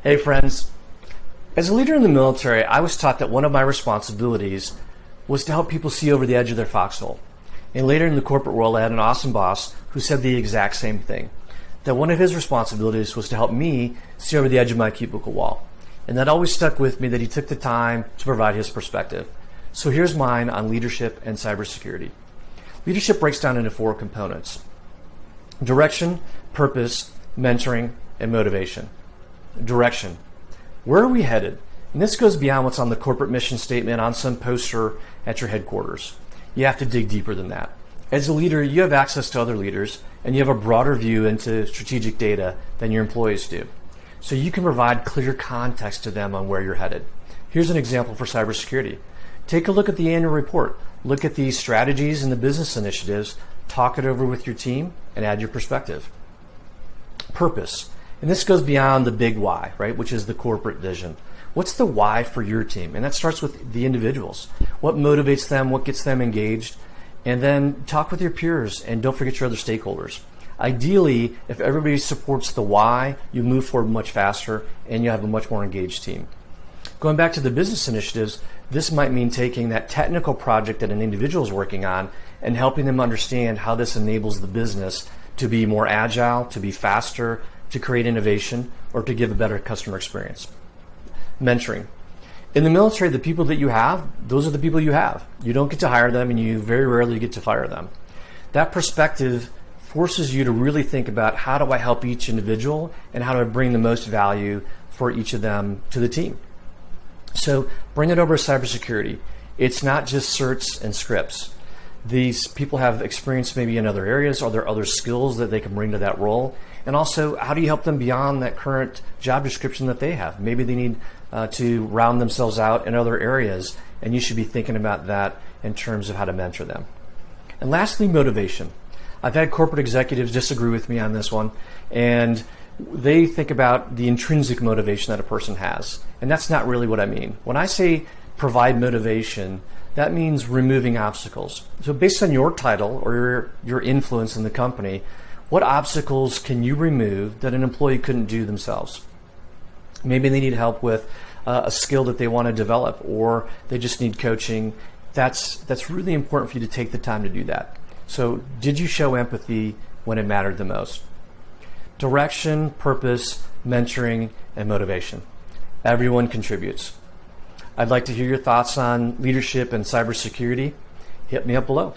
Hey friends, as a leader in the military, I was taught that one of my responsibilities was to help people see over the edge of their foxhole. And later in the corporate world, I had an awesome boss who said the exact same thing, that one of his responsibilities was to help me see over the edge of my cubicle wall. And that always stuck with me, that he took the time to provide his perspective. So here's mine on leadership and cybersecurity. Leadership breaks down into 4 components: direction, purpose, mentoring, and motivation. Direction. Where are we headed? And this goes beyond what's on the corporate mission statement on some poster at your headquarters. You have to dig deeper than that. As a leader, you have access to other leaders, and you have a broader view into strategic data than your employees do. So you can provide clear context to them on where you're headed. Here's an example for cybersecurity. Take a look at the annual report. Look at the strategies and the business initiatives, talk it over with your team, and add your perspective. Purpose. And this goes beyond the big why, right, which is the corporate vision. What's the why for your team? And that starts with the individuals. What motivates them? What gets them engaged? And then talk with your peers, and don't forget your other stakeholders. Ideally, if everybody supports the why, you move forward much faster and you have a much more engaged team. Going back to the business initiatives, this might mean taking that technical project that an individual is working on and helping them understand how this enables the business to be more agile, to be faster, to create innovation, or to give a better customer experience. Mentoring. In the military, the people that you have, those are the people you have. You don't get to hire them, and you very rarely get to fire them. That perspective forces you to really think about, how do I help each individual and how do I bring the most value for each of them to the team? So bring it over to cybersecurity. It's not just certs and scripts. These people have experience maybe in other areas. Are there other skills that they can bring to that role? And also, how do you help them beyond that current job description that they have? Maybe they need to round themselves out in other areas, and you should be thinking about that in terms of how to mentor them. And lastly, motivation. I've had corporate executives disagree with me on this one, and they think about the intrinsic motivation that a person has. And that's not really what I mean. When I say provide motivation, that means removing obstacles. So based on your title or your influence in the company, what obstacles can you remove that an employee couldn't do themselves? Maybe they need help with a skill that they want to develop, or they just need coaching. That's really important for you to take the time to do that. So did you show empathy when it mattered the most? Direction, purpose, mentoring, and motivation. Everyone contributes. I'd like to hear your thoughts on leadership and cybersecurity. Hit me up below.